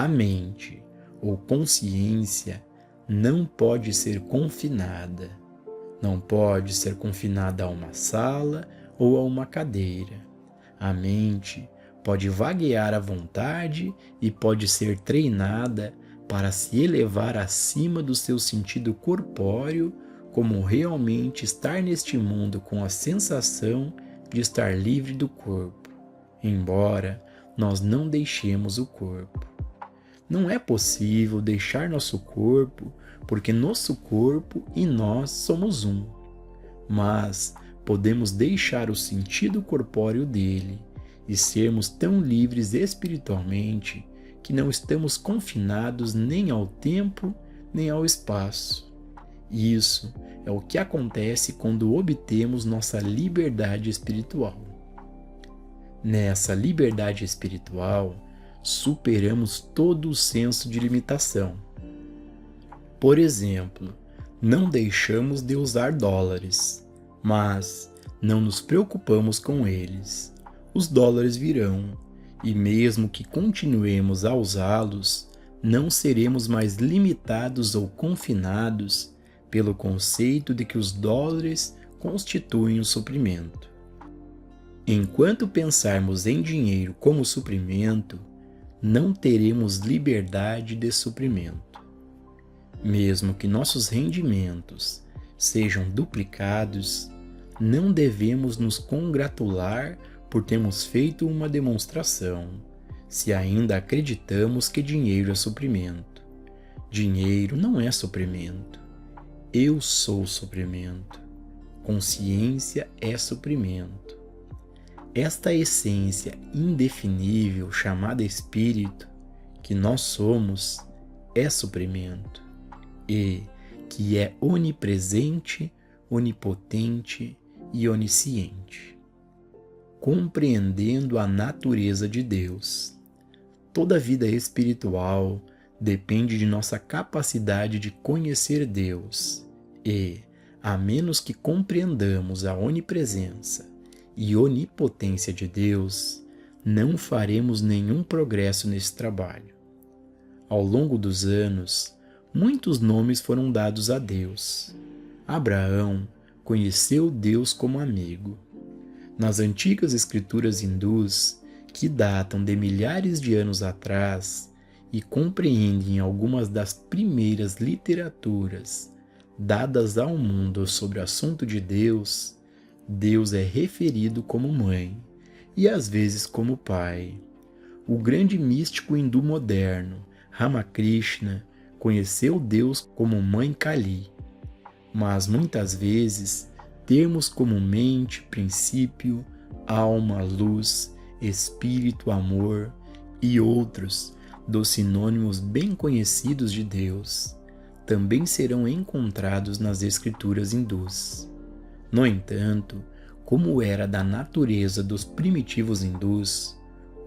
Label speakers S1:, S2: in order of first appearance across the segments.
S1: A mente ou consciência não pode ser confinada. Não pode ser confinada a uma sala ou a uma cadeira. A mente pode vaguear à vontade e pode ser treinada para se elevar acima do seu sentido corpóreo, como realmente estar neste mundo com a sensação de estar livre do corpo, embora nós não deixemos o corpo. Não é possível deixar nosso corpo, porque nosso corpo e nós somos um. Mas podemos deixar o sentido corpóreo dele e sermos tão livres espiritualmente que não estamos confinados nem ao tempo nem ao espaço. Isso é o que acontece quando obtemos nossa liberdade espiritual. Nessa liberdade espiritual, superamos todo o senso de limitação. Por exemplo, não deixamos de usar dólares, mas não nos preocupamos com eles. Os dólares virão, e mesmo que continuemos a usá-los, não seremos mais limitados ou confinados pelo conceito de que os dólares constituem um suprimento. Enquanto pensarmos em dinheiro como suprimento, não teremos liberdade de suprimento. Mesmo que nossos rendimentos sejam duplicados, não devemos nos congratular por termos feito uma demonstração, se ainda acreditamos que dinheiro é suprimento. Dinheiro não é suprimento. Eu sou suprimento. Consciência é suprimento. Esta essência indefinível chamada espírito, que nós somos, é suprimento, e que é onipresente, onipotente e onisciente. Compreendendo a natureza de Deus. Toda vida espiritual depende de nossa capacidade de conhecer Deus e, a menos que compreendamos a onipresença e onipotência de Deus, não faremos nenhum progresso nesse trabalho. Ao longo dos anos, muitos nomes foram dados a Deus. Abraão conheceu Deus como amigo. Nas antigas escrituras hindus, que datam de milhares de anos atrás e compreendem algumas das primeiras literaturas dadas ao mundo sobre o assunto de Deus, Deus é referido como mãe e às vezes como pai. O grande místico hindu moderno, Ramakrishna, conheceu Deus como mãe Kali, mas muitas vezes termos como mente, princípio, alma, luz, espírito, amor e outros dos sinônimos bem conhecidos de Deus também serão encontrados nas escrituras hindus. No entanto, como era da natureza dos primitivos hindus,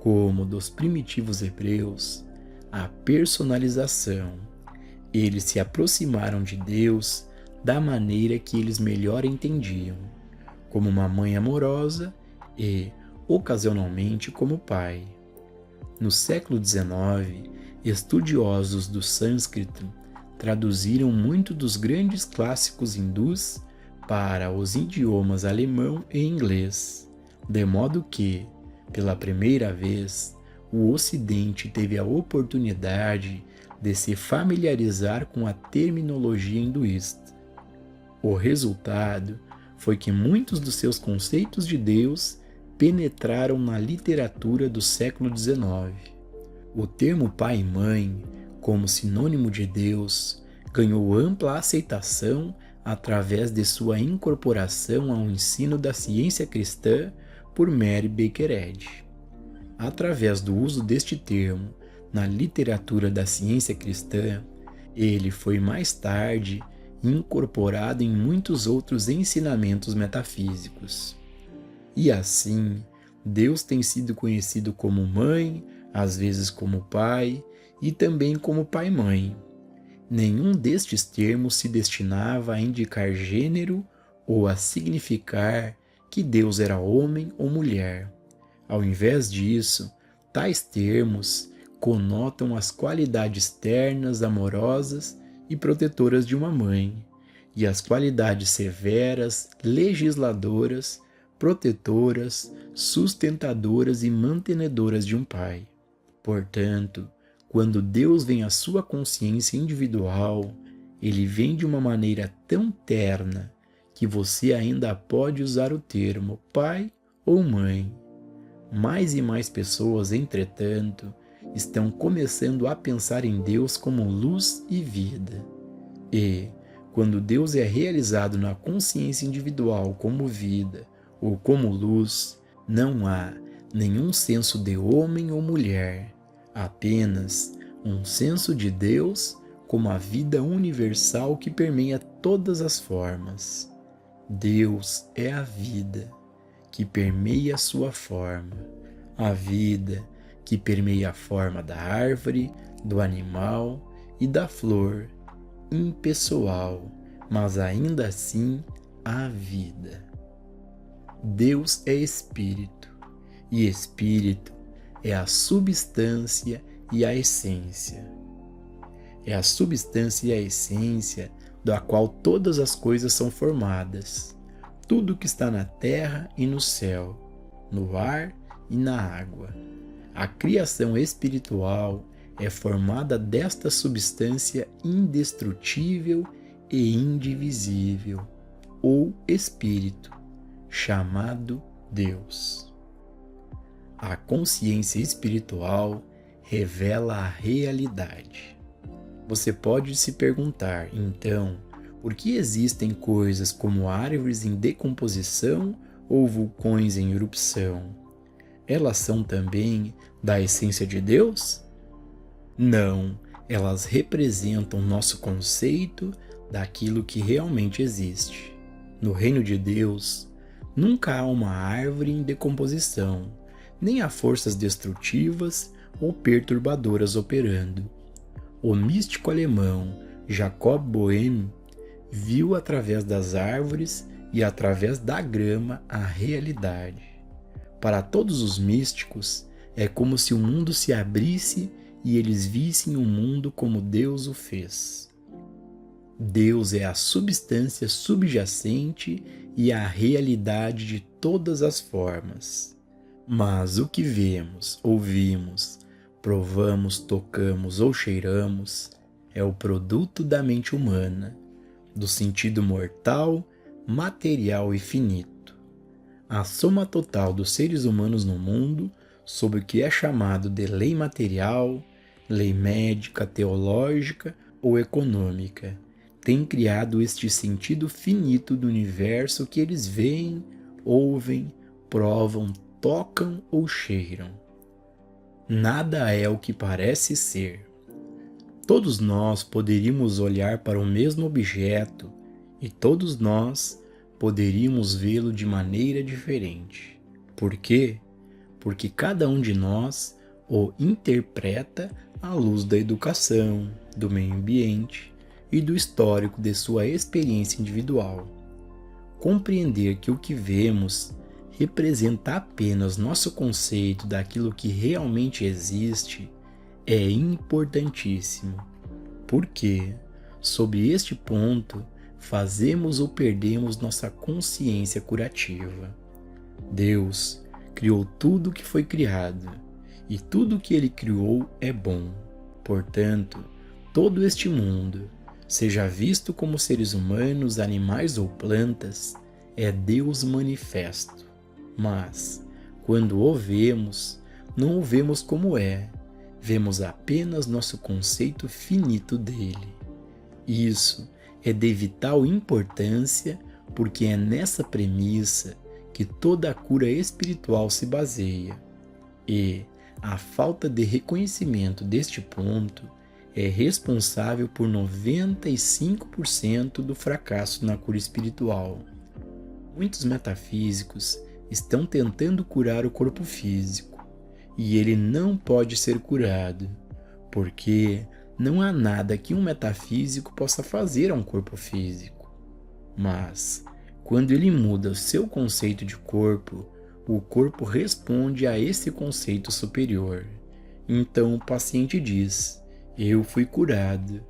S1: como dos primitivos hebreus, a personalização. Eles se aproximaram de Deus da maneira que eles melhor entendiam, como uma mãe amorosa e, ocasionalmente, como pai. No século XIX, estudiosos do sânscrito traduziram muito dos grandes clássicos hindus para os idiomas alemão e inglês, de modo que, pela primeira vez, o Ocidente teve a oportunidade de se familiarizar com a terminologia hinduísta. O resultado foi que muitos dos seus conceitos de Deus penetraram na literatura do século XIX. O termo pai e mãe, como sinônimo de Deus, ganhou ampla aceitação através de sua incorporação ao ensino da ciência cristã por Mary Baker Eddy. Através do uso deste termo na literatura da ciência cristã, ele foi mais tarde incorporado em muitos outros ensinamentos metafísicos. E assim, Deus tem sido conhecido como mãe, às vezes como pai e também como pai-mãe. Nenhum destes termos se destinava a indicar gênero ou a significar que Deus era homem ou mulher. Ao invés disso, tais termos conotam as qualidades ternas, amorosas e protetoras de uma mãe, e as qualidades severas, legisladoras, protetoras, sustentadoras e mantenedoras de um pai. Portanto, quando Deus vem à sua consciência individual, ele vem de uma maneira tão terna que você ainda pode usar o termo pai ou mãe. Mais e mais pessoas, entretanto, estão começando a pensar em Deus como luz e vida. E, quando Deus é realizado na consciência individual como vida ou como luz, não há nenhum senso de homem ou mulher, apenas um senso de Deus como a vida universal que permeia todas as formas. Deus é a vida que permeia a sua forma, a vida que permeia a forma da árvore, do animal e da flor, impessoal, mas ainda assim a vida. Deus é Espírito, e Espírito é a substância e a essência. É a substância e a essência da qual todas as coisas são formadas. Tudo que está na terra e no céu, no ar e na água. A criação espiritual é formada desta substância indestrutível e indivisível, ou Espírito, chamado Deus. A consciência espiritual revela a realidade. Você pode se perguntar, então, por que existem coisas como árvores em decomposição ou vulcões em erupção? Elas são também da essência de Deus? Não, elas representam nosso conceito daquilo que realmente existe. No reino de Deus, nunca há uma árvore em decomposição, nem há forças destrutivas ou perturbadoras operando. O místico alemão Jacob Boehme viu através das árvores e através da grama a realidade. Para todos os místicos, é como se o mundo se abrisse e eles vissem o mundo como Deus o fez. Deus é a substância subjacente e a realidade de todas as formas. Mas o que vemos, ouvimos, provamos, tocamos ou cheiramos é o produto da mente humana, do sentido mortal, material e finito. A soma total dos seres humanos no mundo, sob o que é chamado de lei material, lei médica, teológica ou econômica, tem criado este sentido finito do universo que eles veem, ouvem, provam, tocam ou cheiram. Nada é o que parece ser. Todos nós poderíamos olhar para o mesmo objeto e todos nós poderíamos vê-lo de maneira diferente. Por quê? Porque cada um de nós o interpreta à luz da educação, do meio ambiente e do histórico de sua experiência individual. Compreender que o que vemos representa apenas nosso conceito daquilo que realmente existe é importantíssimo, porque, sob este ponto, fazemos ou perdemos nossa consciência curativa. Deus criou tudo o que foi criado, e tudo o que Ele criou é bom. Portanto, todo este mundo, seja visto como seres humanos, animais ou plantas, é Deus manifesto. Mas, quando o vemos, não o vemos como é, vemos apenas nosso conceito finito dele. Isso é de vital importância porque é nessa premissa que toda a cura espiritual se baseia. E a falta de reconhecimento deste ponto é responsável por 95% do fracasso na cura espiritual. Muitos metafísicos estão tentando curar o corpo físico, e ele não pode ser curado, porque não há nada que um metafísico possa fazer a um corpo físico. Mas, quando ele muda o seu conceito de corpo, o corpo responde a esse conceito superior, Então o paciente diz: eu fui curado.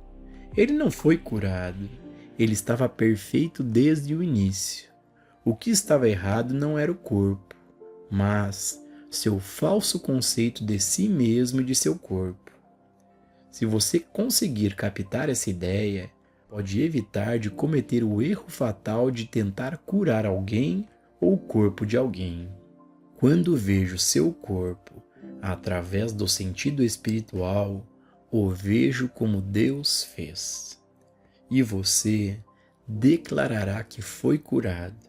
S1: Ele não foi curado. Ele estava perfeito desde o início. O que estava errado não era o corpo, mas seu falso conceito de si mesmo e de seu corpo. Se você conseguir captar essa ideia, pode evitar de cometer o erro fatal de tentar curar alguém ou o corpo de alguém. Quando vejo seu corpo através do sentido espiritual, o vejo como Deus fez. E você declarará que foi curado.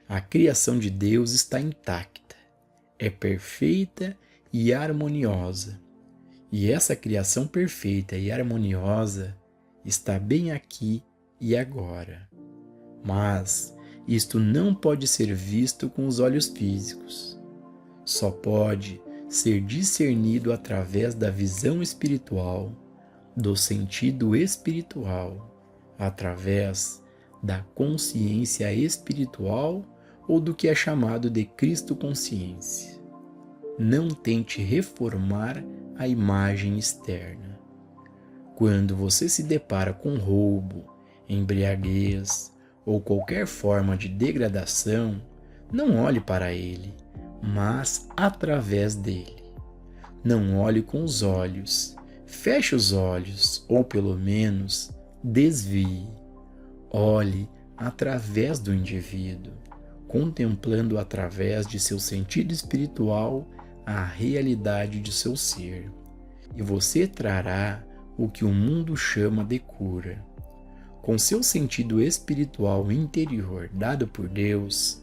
S1: A criação de Deus está intacta, é perfeita e harmoniosa. E essa criação perfeita e harmoniosa está bem aqui e agora. Mas isto não pode ser visto com os olhos físicos. Só pode ser discernido através da visão espiritual, do sentido espiritual, através da consciência espiritual ou do que é chamado de Cristo consciência. Não tente reformar a imagem externa. Quando você se depara com roubo, embriaguez ou qualquer forma de degradação, não olhe para ele, mas através dele. Não olhe com os olhos, feche os olhos ou pelo menos desvie. Olhe através do indivíduo, contemplando através de seu sentido espiritual a realidade de seu ser, e você trará o que o mundo chama de cura. Com seu sentido espiritual interior dado por Deus,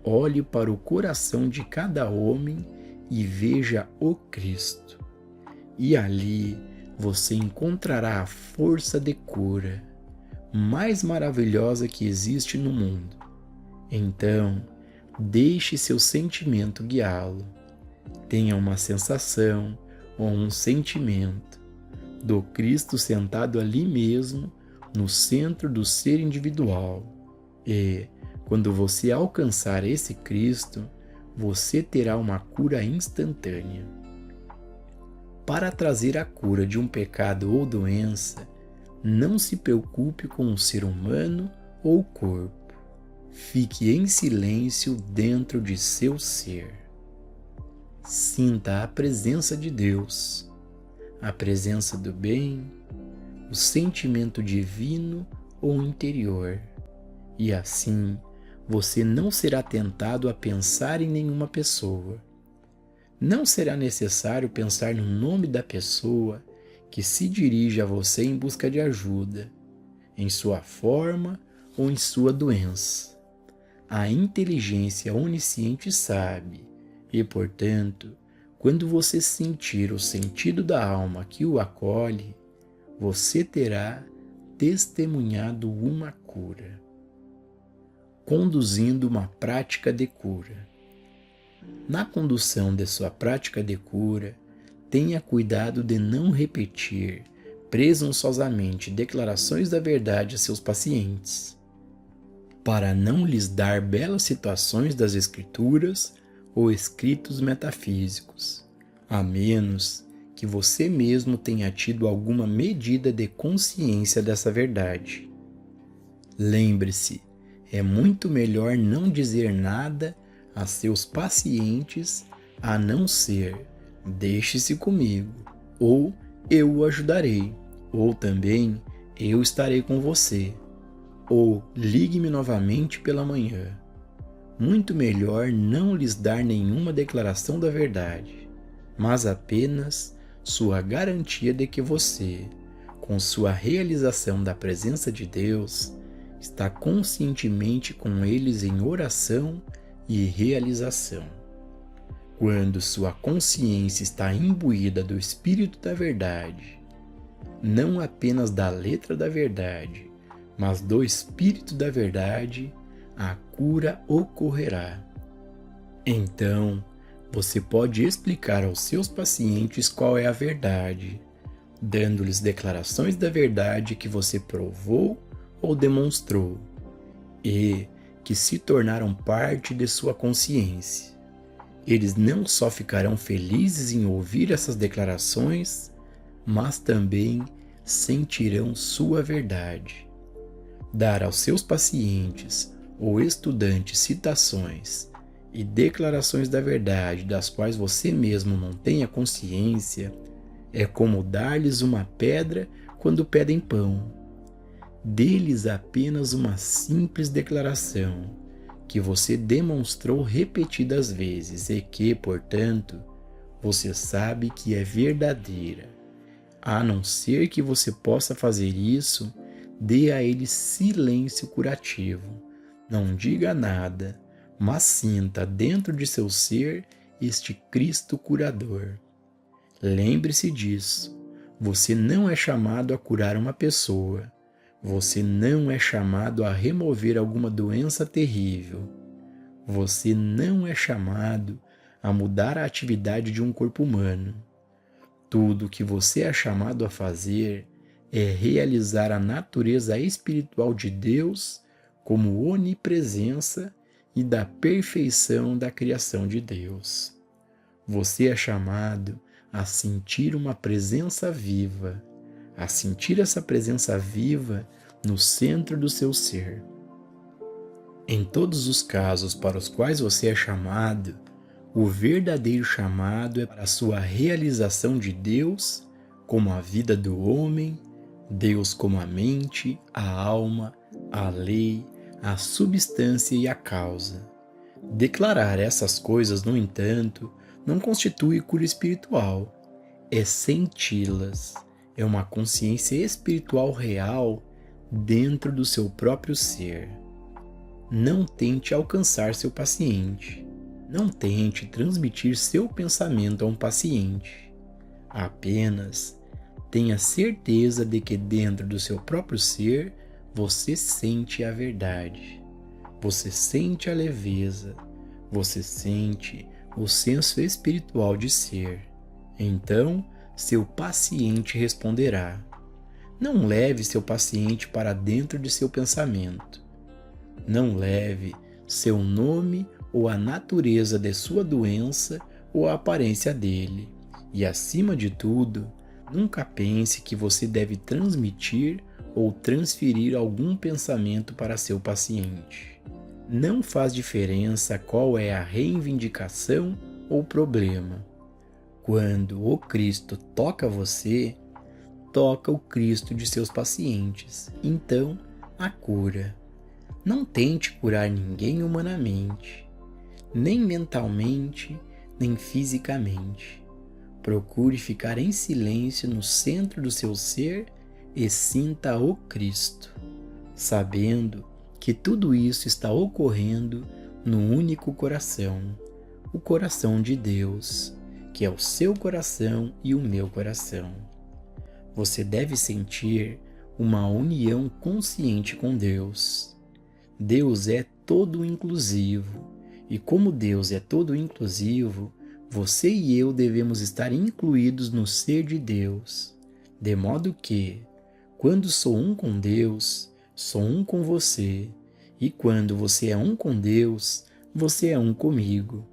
S1: olhe para o coração de cada homem e veja o Cristo. E ali você encontrará a força de cura mais maravilhosa que existe no mundo. Então, deixe seu sentimento guiá-lo. Tenha uma sensação ou um sentimento do Cristo sentado ali mesmo, no centro do ser individual. E, quando você alcançar esse Cristo, você terá uma cura instantânea. Para trazer a cura de um pecado ou doença, não se preocupe com o ser humano ou o corpo. Fique em silêncio dentro de seu ser. Sinta a presença de Deus, a presença do bem, o sentimento divino ou interior. E assim, você não será tentado a pensar em nenhuma pessoa. Não será necessário pensar no nome da pessoa que se dirige a você em busca de ajuda, em sua forma ou em sua doença. A inteligência onisciente sabe, e, portanto, quando você sentir o sentido da alma que o acolhe, você terá testemunhado uma cura. Conduzindo uma prática de cura. Na condução de sua prática de cura, tenha cuidado de não repetir presunçosamente declarações da verdade a seus pacientes, para não lhes dar belas citações das Escrituras ou escritos metafísicos, a menos que você mesmo tenha tido alguma medida de consciência dessa verdade. Lembre-se, é muito melhor não dizer nada a seus pacientes a não ser deixe-se comigo, ou eu o ajudarei, ou também eu estarei com você, ou ligue-me novamente pela manhã. Muito melhor não lhes dar nenhuma declaração da verdade, mas apenas sua garantia de que você, com sua realização da presença de Deus, está conscientemente com eles em oração e realização. Quando sua consciência está imbuída do Espírito da Verdade, não apenas da letra da verdade, mas do Espírito da Verdade, a cura ocorrerá. Então, você pode explicar aos seus pacientes qual é a verdade, dando-lhes declarações da verdade que você provou ou demonstrou, e que se tornaram parte de sua consciência. Eles não só ficarão felizes em ouvir essas declarações, mas também sentirão sua verdade. Dar aos seus pacientes ou estudantes citações e declarações da verdade das quais você mesmo não tenha consciência é como dar-lhes uma pedra quando pedem pão. Dê-lhes apenas uma simples declaração que você demonstrou repetidas vezes e que, portanto, você sabe que é verdadeira. A não ser que você possa fazer isso, dê a eles silêncio curativo. Não diga nada, mas sinta dentro de seu ser este Cristo curador. Lembre-se disso. Você não é chamado a curar uma pessoa. Você não é chamado a remover alguma doença terrível. Você não é chamado a mudar a atividade de um corpo humano. Tudo o que você é chamado a fazer é realizar a natureza espiritual de Deus como onipresença e da perfeição da criação de Deus. Você é chamado a sentir uma presença viva, a sentir essa presença viva no centro do seu ser. Em todos os casos para os quais você é chamado, o verdadeiro chamado é para a sua realização de Deus como a vida do homem, Deus como a mente, a alma, a lei, a substância e a causa. Declarar essas coisas, no entanto, não constitui cura espiritual, é senti-las, é uma consciência espiritual real dentro do seu próprio ser. Não tente alcançar seu paciente. Não tente transmitir seu pensamento a um paciente. Apenas tenha certeza de que dentro do seu próprio ser você sente a verdade. Você sente a leveza. Você sente o senso espiritual de ser. Então, seu paciente responderá. Não leve seu paciente para dentro de seu pensamento. Não leve seu nome ou a natureza de sua doença ou a aparência dele. E, acima de tudo, nunca pense que você deve transmitir ou transferir algum pensamento para seu paciente. Não faz diferença qual é a reivindicação ou problema. Quando o Cristo toca você, toca o Cristo de seus pacientes. Então, a cura. Não tente curar ninguém humanamente, nem mentalmente, nem fisicamente. Procure ficar em silêncio no centro do seu ser e sinta o Cristo, sabendo que tudo isso está ocorrendo no único coração, o coração de Deus, que é o seu coração e o meu coração. Você deve sentir uma união consciente com Deus. Deus é todo inclusivo, e como Deus é todo inclusivo, você e eu devemos estar incluídos no ser de Deus, de modo que, quando sou um com Deus, sou um com você, e quando você é um com Deus, você é um comigo.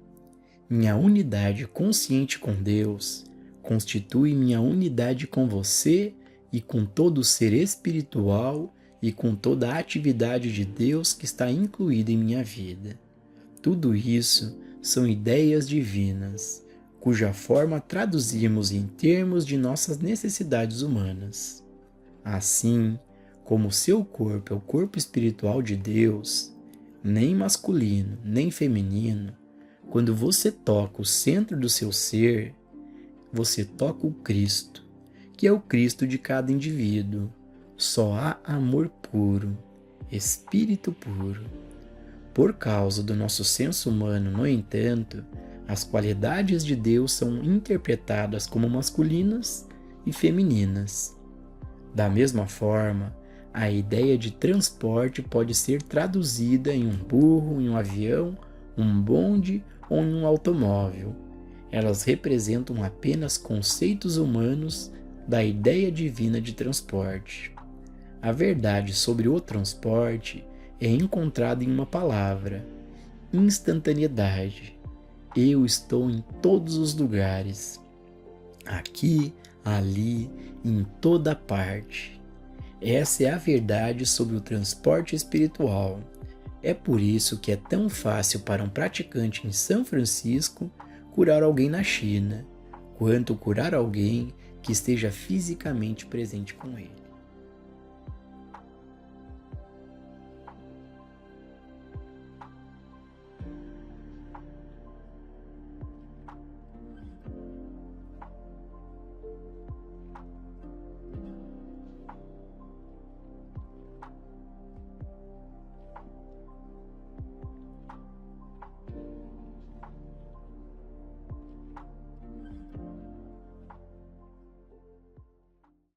S1: Minha unidade consciente com Deus constitui minha unidade com você e com todo o ser espiritual e com toda a atividade de Deus que está incluída em minha vida. Tudo isso são ideias divinas, cuja forma traduzimos em termos de nossas necessidades humanas. Assim, como seu corpo é o corpo espiritual de Deus, nem masculino, nem feminino, quando você toca o centro do seu ser, você toca o Cristo, que é o Cristo de cada indivíduo. Só há amor puro, espírito puro. Por causa do nosso senso humano, no entanto, as qualidades de Deus são interpretadas como masculinas e femininas. Da mesma forma, a ideia de transporte pode ser traduzida em um burro, em um avião, um bonde ou em um automóvel. Elas representam apenas conceitos humanos da ideia divina de transporte. A verdade sobre o transporte é encontrada em uma palavra: instantaneidade. Eu estou em todos os lugares, aqui, ali, em toda parte. Essa é a verdade sobre o transporte espiritual. É por isso que é tão fácil para um praticante em São Francisco curar alguém na China, quanto curar alguém que esteja fisicamente presente com ele.